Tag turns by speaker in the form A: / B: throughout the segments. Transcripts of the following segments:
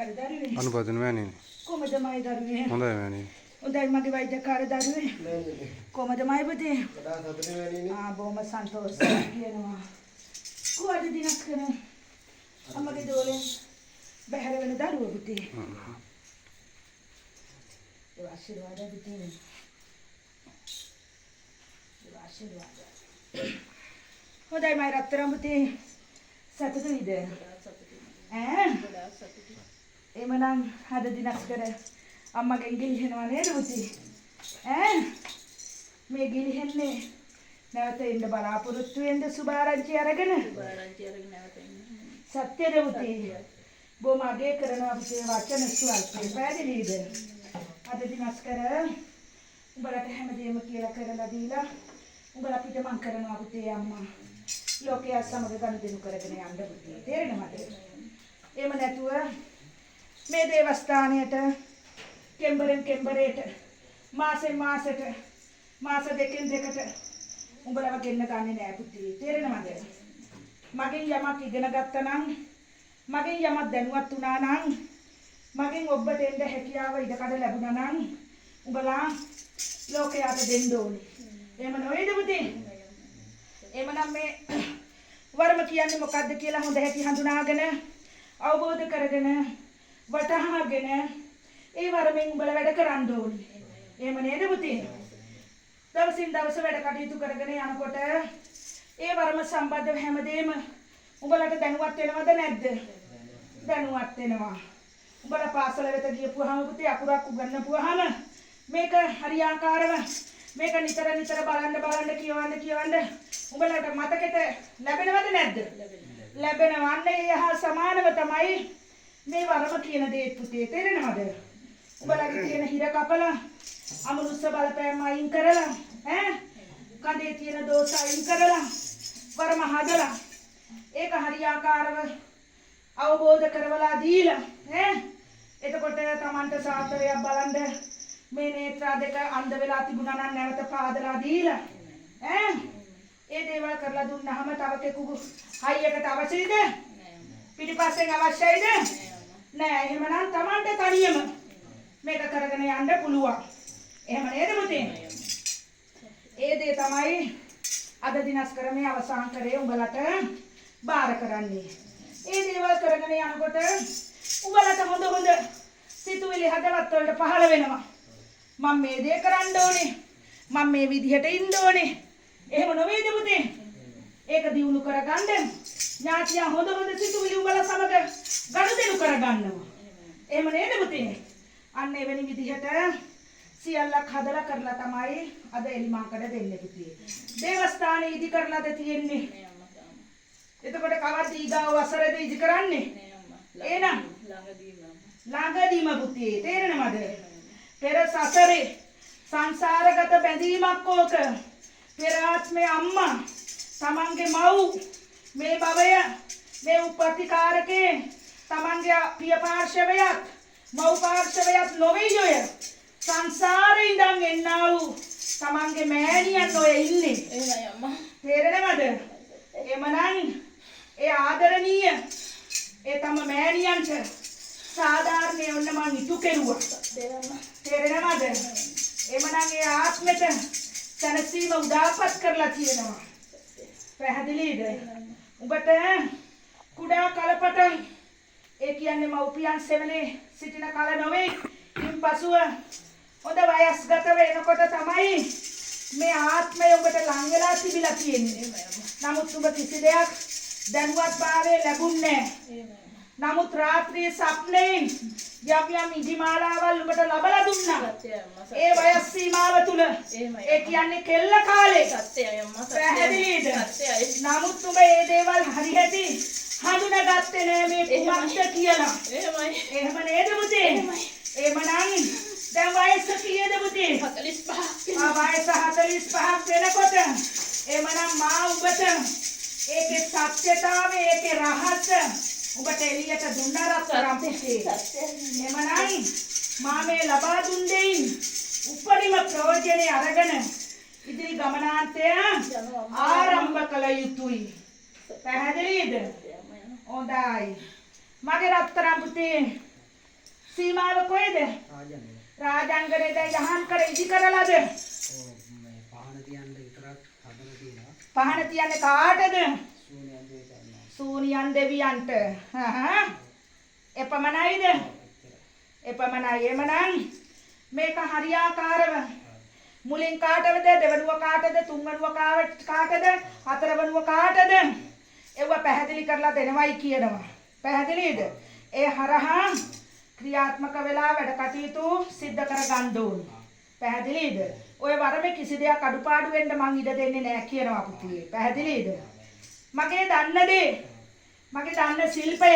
A: අනුපදින මෑණියනි.
B: කොහමද මයි දරුවේ?
A: හොඳයි මෑණියනි.
B: හොඳයි මගේ වෛද්‍යකාර දරුවේ.
C: මෑණියනි.
B: කොහමද මයි පුතේ?
C: වඩා සතුටුයි මෑණියනි.
B: බොහොම සන්තෝෂයි කියනවා. කොහොමද දිනක් කරන? අම්මගේ දෝලෙන් බැහැර වෙන දරුවෝ පුතේ. ඒ ආශිර්වාද පුතේ. ඒ ආශිර්වාද. හොඳයි මයි රත්තරන් පුතේ. සතුටුයිද? එමනම් අද දිනක් කර අම්මගෙන් ගිලිහෙනවා නේද පුතේ? මේ ගිලිහෙන්නේ නැවත එන්න බලාපොරොත්තු වෙන්න සුභාරංචි අරගෙන නැවත එන්න. සත්‍යද පුතේ? බොහොම අගය කරනවා පුතේ වචන ස්වල්පේ පැහැදිලිද? අද දිනක් කර උඹලට හැමදේම කියලා කරලා දීලා උඹලා පිට මං කරනවා පුතේ අම්මා. ලෝකයා සමග ගනුදෙනු කරගෙන යන්න පුතේ. තේරෙනවද? එහෙම නැතුව මේ දේවස්ථානයට කෙම්බරෙන් කෙම්බරේට මාසෙන් මාසෙට මාස දෙකෙන් දෙකට උඹලව ගෙන්න ගන්නේ නෑ පුතේ. තේරෙනවද? මගෙන් යමක් ඉගෙන ගත්තා නම් මගෙන් යමක් දැනුවත් වුණා නම් මගෙන් ඔබට එන්න හැකියාව ඉඩකඩ ලැබුණා නම් උඹලා ලෝකයට දෙන්න ඕනේ. එහෙම නොවේද පුතේ? එහෙමනම් මේ වර්ම කියන්නේ මොකද්ද කියලා හොඳ හැටි හඳුනාගෙන අවබෝධ කරගෙන වටහාගෙන ඒ වරමින් උඹලා වැඩ කරන්න ඕනේ. එහෙම නේද පුතේ? දවසින් දවස වැඩ කටයුතු කරගෙන යනකොට ඒ වරම සම්බන්ධව හැමදේම උඹලට දැනුවත් වෙනවද නැද්ද? දැනුවත් වෙනවා. උඹලා පාසල වෙත ගියපුවාම පුතේ අකුරක් උගන්වපුවාම මේක හරියාකාරව මේක නිතර නිතර බලන්න කියවන්න උඹලට මතකෙට ලැබෙනවද නැද්ද? ලැබෙනවා. අන්න ඒ හා සමානව තමයි මේ වරම කියන දේ පුතේ. තේරෙනවද? උඹලගේ තියෙන හිර කපලා අමනුස්ස බලපෑම් අයින් කරලා කඩේ තියෙන දෝෂ අයින් කරලා වරම හදලා ඒක හරියාකාරව අවබෝධ කරවලා දීලා එතකොට Tamanට සාත්‍රයක් බලන්න මේ නේත්‍රා දෙක අන්ධ වෙලා තිබුණා නම් නැවත පාදලා දීලා ඒ දේවල් කරලා දුන්නාම තව කෙනෙකු හයියකට අවශ්‍යයිද? පිටිපස්සෙන් අවශ්‍යයිද? නෑ. එහෙමනම් Tamanට තනියම මේක කරගෙන යන්න පුළුවන්. එහෙම නේද පුතේ? ඒ දේ තමයි අද දිනස් කරමේ අවසන් කරේ උඹලට බාර කරන්නේ. ඒ දේවල් කරගෙන යනකොට උඹලට හොඳ සිතුවිලි හදවත් වලට පහළ වෙනවා. මම මේ දේ කරන්න ඕනේ. මම මේ විදිහට ඉන්න ඕනේ. එහෙම නොවේද පුතේ? ඒක දියුණු කරගන්න ඥාතියා හොඳ සිතුවිලි උඹලා සමග ගනුදෙනු කරගන්නවා. එහෙම නේද පුතේ? අන්න එවැනි විදිහට සියල්ලක් හදලා කරලා තමයි අද එලිමංකඩ දෙන්නේ පුතේ. දේවස්ථානේ ඉදි කරලාද තියෙන්නේ? එතකොට කවද්ද ඊගාව වසරේද ඉදි කරන්නේ? එහෙනම් ළඟදීම පුතේ. තේරෙනවද? පෙර සසරේ සංසාරගත බැඳීමක් ඕක. පෙර ආත්මේ අම්මා තමන්ගේ මව් මේ භවය මේ උපතිකාරකේ තමන්ගේ පිය පාර්ශවයත් මව් පාර්ශවයත් නොවේයොය සංසාරේ ඉඳන් එන්නා වූ තමන්ගේ මෑණියන් ඔය ඉන්නේ. එහෙමයි අම්මා. තේරෙනවද? එමනම් ඒ ආදරණීය ඒ තම මෑණියන්ට සාධාරණේ ඔන්න මං ඉටු කෙරුවා. තේරෙනවද? එමනම් ඒ ආත්මෙට සැනසීම උදාපත් කරලා තියෙනවා. පැහැදිලිද? උඹට කුඩා කලපටන් ඒ කියන්නේ මව්පියන් සෙවණේ සිටින කල නොවේ. ඉන්පසුව හොඳ වයස්ගත වෙනකොට තමයි මේ ආත්මය උඹට ලං වෙලා තිබිලා තියෙන්නේ. නමුත් උඹ කිසි දෙයක් දැනුවත්භාවය ලැබුණේ නැහැ. නමුත් රාත්‍රියේ සප්නේ යම් ඉදිමාලාවල් උඹට ලබලා දුන්නා. ඒ වයස් සීමාව තුල ඒ කියන්නේ කෙල්ල කාලේ. සත්‍යයි අම්මා. පැහැදිලිද? සත්‍යයි. නමුත් උඹ මේ දේවල් හරියට හඳුනාගත්තේ නෑ මේ කුමක්ද කියලා. එහෙමයි. එහෙම නේද පුතේ? එහෙමයි. එහෙමනම් දැන් වයස කීයද පුතේ? 45. වයස 45ක් වෙනකොට එහෙමනම් මා උඹට ඒකේ සත්‍යතාවය ඒකේ රහස උඹට එළියට දුන්නා රත්තරන් පුතේ. එමනම් මා මේ ලබා දුන් දෙයින් උපරිම ප්‍රයෝජනෙ අරගෙන ඉදිරි ගමනාන්තය ආරම්භ කළ යුතුයි. පැහැදිලිද? හොඳයි. මගේ රත්තරන් පුතේ සීමාව කොහෙද? රාජාංගනේ දැන් යහන් කර ඉදි කරලාද?
A: පහන තියන්න විතරක් හදලා තියෙනවා.
B: පහන තියන්නේ කාටද? සූනියන් දෙවියන්ට. එපමණයිද? එපමණයි. එමනම් මේක හරියාකාරව මුලින් කාටද? දෙවනුව කාටද? තුන්වනුව කාටද? හතරවනුව කාටද? ඒව පැහැදිලි කරලා දෙනවයි කියනවා. පැහැදිලිද? ඒ හරහා ක්‍රියාත්මක වෙලා වැඩ කටයුතු සිද්ධ කර ගන්න ඕනේ. පැහැදිලිද? ඔය වරමේ කිසි දෙයක් අඩුපාඩු වෙන්න මං ඉඩ දෙන්නේ නැහැ කියනවා පුතේ. පැහැදිලිද? මගේ දන්න දේ, මගේ දන්න ශිල්පය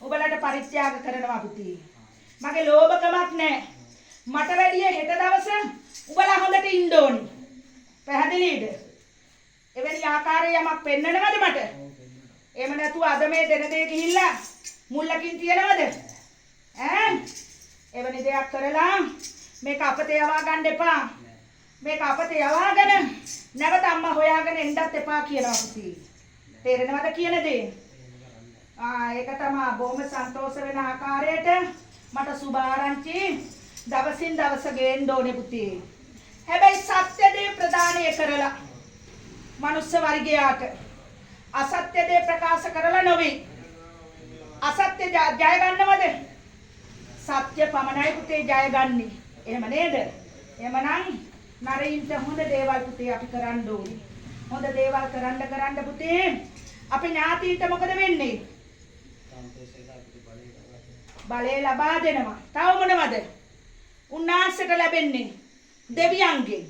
B: ඔබලට පරිත්‍යාග කරනවා පුතේ. මගේ ලෝභකමක් නැහැ. මට වැඩිය හෙට දවස ඔබලා හොඳට ඉන්න ඕනේ. පැහැදිලිද? එවැනි ආකාරයේ යමක් පෙන්නනවද මට? එහෙම නැතුව අද මේ දෙන දේ ගිහිල්ලා මුල්ලකින් තියනවද? එවැනි දෙයක් කරලා මේක අපතේ යවා ගන්න එපා. මේක අපතේ යවාගෙන නැවත අම්මා හොයාගෙන එන්නත් එපා කියනවා පුතේ. තේරෙනවද කියන දේ? ඒක තමයි බොහොම සන්තෝෂ වෙන ආකාරයට මට සුබ ආරංචි දවසින් දවස ගේන්න ඕනේ පුතේ. හැබැයි සත්‍ය දේ ප්‍රදානය කරලා මනුස්ස වර්ගයාට අසත්‍ය දේ ප්‍රකාශ කරලා නොවේ. අසත්‍ය ජය ගන්නවද? සත්‍ය පමණයි පුතේ ජය ගන්නේ. එහෙම නේද? එහෙමනම් නරින්ට හොඳ දේවල් පුතේ අපි කරන්න ඕනේ. හොඳ දේවල් කරන්න පුතේ අපි ඥාතීන්ට මොකද වෙන්නේ? බලය ලබා දෙනවා. තව මොනවද? උන්වහන්සේට ලැබෙන්නේ දෙවියන්ගෙන්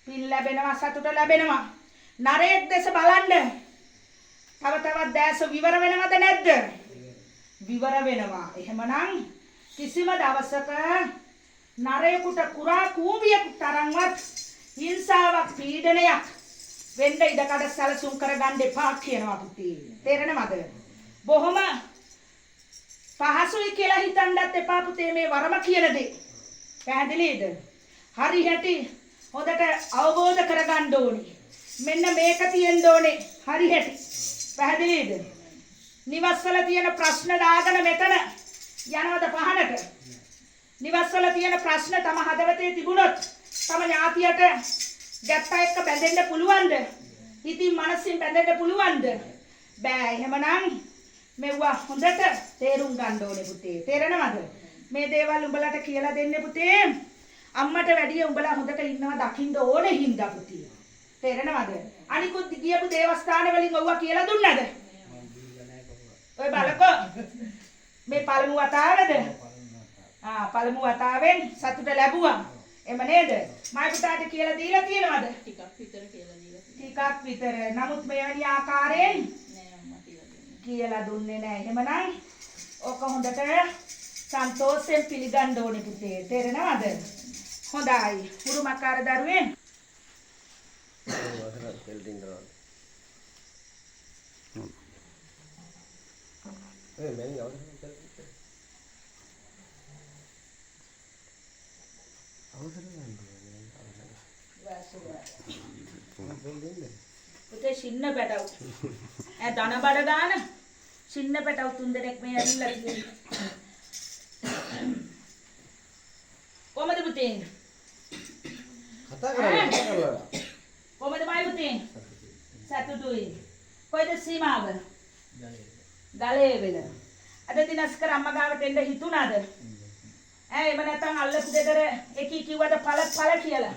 B: පින් ලැබෙනවා, සතුට ලැබෙනවා. නරේක් දැස බලන්න. තව තවත් දැස විවර වෙනවද නැද්ද? විවර වෙනවා. එහෙමනම් කිසිම දවසක නරේකට කුරා කූඹියෙකුට තරම්වත් හිංසාවක් පීඩනයක් වෙන්න ඉඩකඩ සැලසුම් කරගන්න එපා කියනවා පුතේ. තේරෙනවද? බොහොම පහසුයි කියලා හිතන්නත් එපා පුතේ මේ වරම කියන දේ. පැහැදිලිද? හරි හැටි හොඳට අවබෝධ කරගන්න ඕනේ. මෙන්න මේක තියෙන්න ඕනේ හරි හැටි. පැහැදිලිද? නිවස්වල තියෙන ප්‍රශ්න දාගෙන මෙතන යනවද පහනට? නිවස්වල තියෙන ප්‍රශ්න තම හදවතේ තිබුණොත් තම ඥාතියට ගැත්තා එක්ක බැඳෙන්න පුළුවන්ද? ඉතින් මනසින් බැඳෙන්න පුළුවන්ද? බෑ. එහෙමනම් මෙවුවා හොඳට තේරුම් ගන්න ඕනේ පුතේ. තේරෙනවද? මේ දේවල් උඹලට කියලා දෙන්නේ පුතේ. අම්මට වැඩිය උඹලා හොඳට ඉන්නවා දකින්න ඕනේ හින්දා පුතේ. තේරෙනවද? අනිකුත් ගියපු දේවස්ථාන වලින් ඔව්වා කියලා දුන්නද? ඔය බලකෝ. මේ පළමු වතාවේද? පළමු වතාවෙන් සතුට ලැබුවා. එම නේද? මයි පුතාට කියලා දීලා තියෙනවද?
C: ටිකක් විතර කියලා දීලා
B: තියෙනවා. ටිකක් විතර. නමුත් මෙවැනි ආකාරයෙන්
C: නෑ අම්මා
B: කියලා දුන්නේ නෑ. එහෙමනම් ඕක හොඳට සන්තෝෂයෙන් පිළිගන්න ඕනේ පුතේ. තේරෙනවද? හොඳයි. උරුමකාර දරුවෙන් පුතේ සින්න පැටව. දන බඩ ගන්න සින්න පැටව තුන් දෙනෙක් මේ ඇවිල්ලා තියෙනවා. කොහමද පුතේ?
A: කතා කරලා
B: කොහමද මයි පුතේ? සතුටුයි. කොයිද සීමාව? ගලේ වෙල. අද දිනස් කර අම්මා ගාවට එන්න හිතුණාද? එහෙම නැත්නම් අල්ලපු ගෙදර එකී කිව්වද පළ කියලා?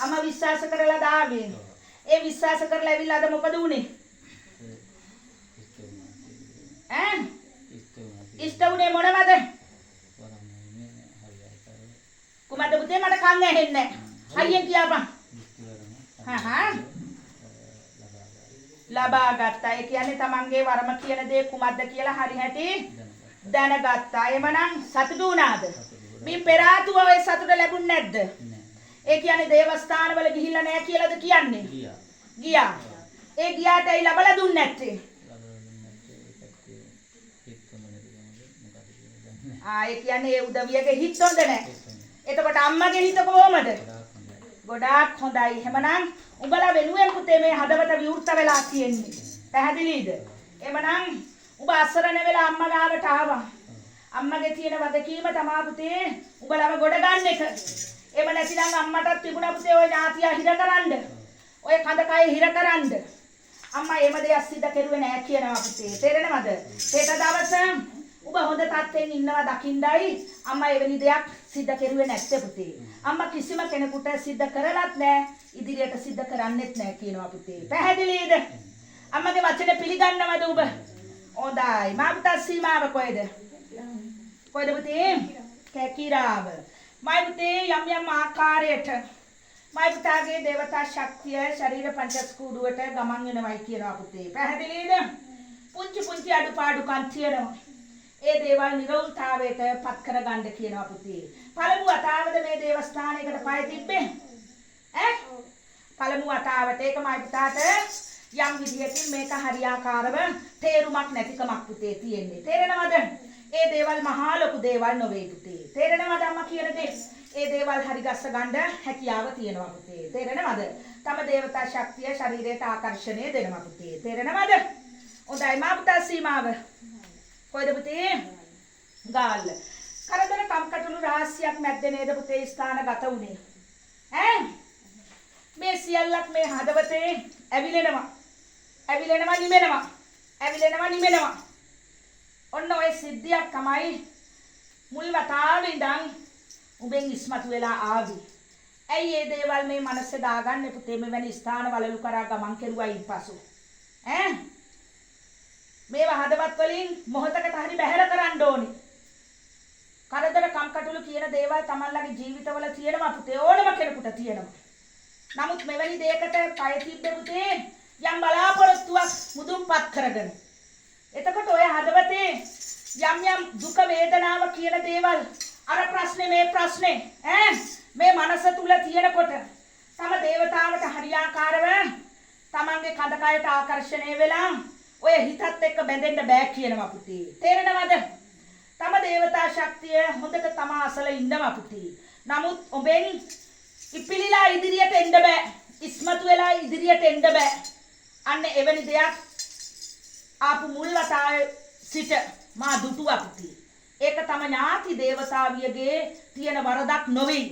B: අම්මා විශ්වාස කරලා දාවේ. ඒ විශ්වාස කරලා ඇවිල්ලා අද මොකද උනේ? ඉෂ්ට උනේ මොනවද? කුමද පුතේ මට කන් ඇහෙන්නේ නැහැ. හයියෙන් කියපන්. ලබා ගත්තා. ඒ කියන්නේ තමන්ගේ වරම කියන දේ කුමක්ද කියලා හරි හැටි දැනගත්තා. එමනම් සතුටු වුණාද? මේ පෙර ආතුව ඔය සතුට ලැබුණ නැද්ද? ඒ කියන්නේ දේවස්ථානවල ගිහිල්ලා නැහැ කියලාද කියන්නේ? ගියා. ඒ ගියාට ඒ ලබලා දුන්නේ නැත්තේ. ඒ කියන්නේ ඒ උදවියගේ හිත හොඳ නැහැ. එතකොට අම්මගේ හිත කොහොමද? ගොඩාක් හොඳයි. එහෙමනම් උඹලා වෙනුවෙන් පුතේ මේ හදවත විවෘත වෙලා තියෙන්නේ. පැහැදිලිද? එමනම් ඔබ අසරණ වෙලා අම්මා ගාවට ආවා. අම්මගේ තියෙන වගකීම තමා පුතේ උඹලව ගොඩ ගන්න එක. එහෙම නැතිනම් අම්මටත් තිබුණා පුතේ ඔය ඥාතියා හිරකරන්න. ඔය කඳකය හිරකරන්න. අම්මා එහෙම දෙයක් සිද්ධ කරුවේ නෑ කියනවා පුතේ. තේරෙනවද? හෙට දවස ඔබ හොඳ තත්ත්වෙන් ඉන්නවා දකින්නයි අම්මා එවැනි දෙයක් සිද්ධ කරුවේ නැත්තේ පුතේ. අම්මා කිසිම කෙනෙකුට සිද්ධ කරලත් නෑ ඉදිරියට සිද්ධ කරන්නෙත් නෑ කියනවා පුතේ. පැහැදිලිද? අම්මගේ වචනේ පිළිගන්නවද ඔබ? හොඳයි. මා පුතා සීමාව කොහෙද? කොහෙද පුතේ? කැකිරාව. මයි පුතේ යම් යම් ආකාරයට මයි පුතාගේ දේවතා ශක්තිය ශරීර පංචස්කූඩුවට ගමන් වෙනවයි කියනවා පුතේ. පැහැදිලිද? පුංචි පුංචි අඩුපාඩුකම් තියෙනවා. ඒ දේවල් නිරෝධතාවයට පත් කරගන්න කියනවා පුතේ. පළමු වතාවද මේ දේවස්ථානයකට පය තිබ්බේ? පළමු වතාවට ඒක මයි පුතාට යම් විදිහකින් මේක හරියාකාරව තේරුමක් නැතිකමක් පුතේ තියෙන්නේ. තේරෙනවද? ඒ දේවල් මහා ලොකු දේවල් නොවේ පුතේ. තේරෙනවද අම්මා කියන දේ? ඒ දේවල් හරි ගස්ස ගන්න හැකියාව තියෙනවා පුතේ. තේරෙනවද? තම දේවතා ශක්තිය ශරීරයට ආකර්ෂණය දෙනවා පුතේ. තේරෙනවද? හොඳයි මා පුතා සීමාව. කොයිද පුතේ? ගාල්ල. කරදර කම්කටොළු රහස්‍යයක් මැද්දේ නේද පුතේ ස්ථානගත උනේ. මේ සියල්ලක් මේ හදවතේ ඇවිලෙනවා. ඇවිලෙනවා නිමෙනවා. ඇවිලෙනවා නිමෙනවා. ඔන්න ඔය සිද්ධියක් තමයි මුල් වතාවේ ඉඳන් උඹෙන් ඉස්මතු වෙලා ආවි. ඇයි මේ දේවල් මේ මනසේ දාගන්නේ පුතේ මෙවැනි ස්ථාන වලලු කරා ගමන් කෙරුවයින් පසු? මේවා හදවත් වලින් මොහොතකට හරි බැහැර කරන්න ඕනි. කරදර කම්කටොළු කියන දේවල් තමන්ලගේ ජීවිතවල තියෙනවා පුතේ ඕනම කෙනෙකුට තියෙනවා. නමුත් මෙවැනි දෙයකට පය තිබ්බේ පුතේ යම් බලාපොරොත්තුවක් මුදුන්පත් කරගෙන. එතකොට ඔය හදවතේ යම් යම් දුක වේදනාව කියන දේවල් අර ප්‍රශ්නේ මේ ප්‍රශ්නේ මේ මනස තුල තියෙනකොට තම දේවතාවට හරියාකාරව තමන්ගේ කඳකයට ආකර්ෂණය වෙලා ඔය හිතත් එක්ක බැඳෙන්න බෑ කියනවා පුතේ. තේරෙනවද? තම දේවතා ශක්තිය හොඳට තම අසල ඉන්නවා පුතේ. නමුත් ඔබෙන් ඉපිලිලා ඉදිරියට එන්න බෑ. ඉස්මතු වෙලා ඉදිරියට එන්න බෑ. අන්න එවැනි දෙයක් ආපු මුල් වතාවේ සිට මා දුටුවා පුතේ. ඒක තම ඥාති දේවතාවියගේ තියෙන වරදක් නොවේ.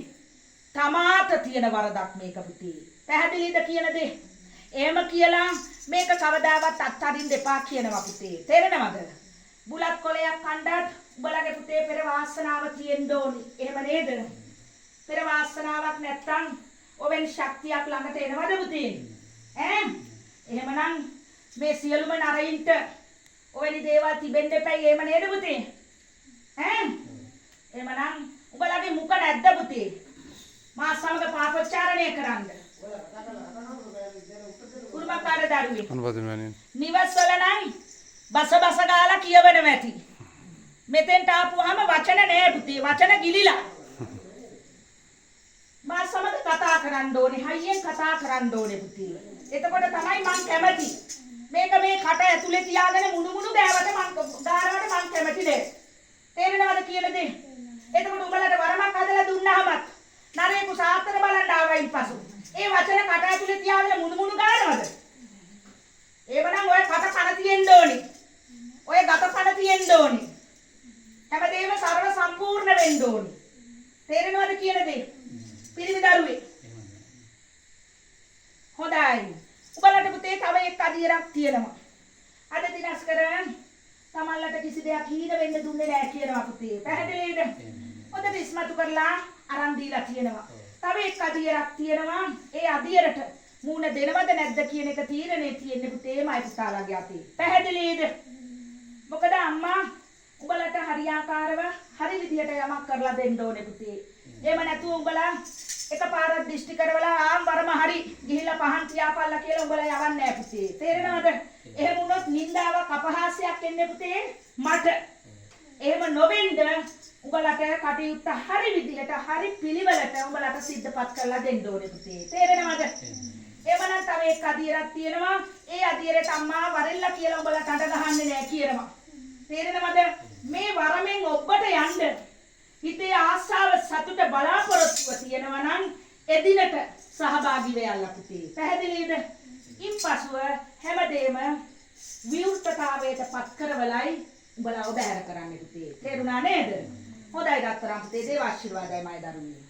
B: තමාට තියෙන වරදක් මේක පුතේ. පැහැදිලිද කියන දේ? එහෙම කියලා මේක කවදාවත් අත්හරින්න එපා කියනවා පුතේ. තේරෙනවද? බුලත් කොලයක් කණ්ඩාත් උඹලගේ පුතේ පෙර වාසනාව තියෙන්න ඕනි. එහෙම නේද? පෙර වාසනාවක් නැත්තම් ඔවෙන් ශක්තියක් ළඟට එනවද පුතේ? එහෙමනම් මේ සියලුම නරයින්ට ඔවැනි දේවල් තිබෙන්න එපයි. එහෙම නේද පුතේ? එහෙමනම් උඹලගේ මුඛ නැද්ද පුතේ? මා සමග පාපෝච්චාරණය කරන්න. උරුමකාර දරුවෙක්. නිවස්වල නම් බස ගාලා කියවනවා ඇති. මෙතෙන්ට ආපුවාම වචන නෑ පුතේ. වචන ගිලිලා. මා සමග කතා කරන්න ඕනේ. හයියෙන් කතා කරන්න ඕනේ පුතේ. එතකොට තමයි මං කැමති. මේක මේ කට ඇතුලේ තියාගෙන මුණු ගෑවට මං ගානවට මං කැමති නෑ. තේරෙනවද කියන දේ? එතකොට උඹලට වරමක් හදලා දුන්නාමත් නරේකු සාත්‍තර බලන්න ආවයින් පසු ඒ වචන කට ඇතුලේ තියාගෙන මුණු ගානවද? ඒවනම් ඔය කට කන තියෙන්න ඕනි. ඔය ගත කන තියෙන්න ඕනි. හැමදේම සරල සම්පූර්ණ වෙන්න ඕනි. තේරෙනවද කියන දේ? පිරිමි දරුවේ. හොඳයි. උඹලට පුතේ තව එක් අදියරක් තියෙනවා. අද දිනස් කරන් තමන්ලට කිසි දෙයක් හීන වෙන්න දුන්නේ නැහැ කියනවා පුතේ. පැහැදිලිද? හොඳට ඉස්මතු කරලා අරන් දීලා තියෙනවා. තව එක් අදියරක් තියෙනවා. ඒ අදියරට මූණ දෙනවද නැද්ද කියන එක තීරණය තියෙන්නේ පුතේ මයි පුතාලාගේ අතේ. පැහැදිලිද? මොකද අම්මා උඹලට හරියාකාරව හරි විදියට යමක් කරලා දෙන්න ඕනේ පුතේ. එහෙම නැතුව උඹලා එකපාරක් දිෂ්ටි කරවලා ආම්බරම හරි ගිහිල්ලා පහන් තියාපල්ලා කියලා උඹලා යවන්නේ නැහැ පුතේ. තේරෙනවද? එහෙම වුණොත් නින්දාවක් අපහාසයක් එන්නේ පුතේ මට. එහෙම නොවෙන්න උඹලට කටයුත්ත හරි විදියට හරි පිළිවෙලට උඹලට සිද්ධපත් කරලා දෙන්න ඕනේ පුතේ. තේරෙනවද? එහෙමනම් තව එක් අදියරක් තියෙනවා. ඒ අදියරට අම්මා වරෙල්ලා කියලා උඹලා කඩ ගහන්නේ නැහැ කියනවා. තේරෙනවද? මේ වරමෙන් ඔබට යන්න හිතේ ආශාව සතුට බලාපොරොත්තුව තියෙනවා නම් එදිනට සහභාගී වෙයල්ලා පුතේ. පැහැදිලිද? ඉන්පසුව හැමදේම විවෘතතාවයට පත් කරවලයි උඹලා ඔබ හැර කරන්නේ පුතේ. තේරුණා නේද? හොඳයි දත්තරම් පුතේ දේව ආශිර්වාදයි මයි දරුවෝ.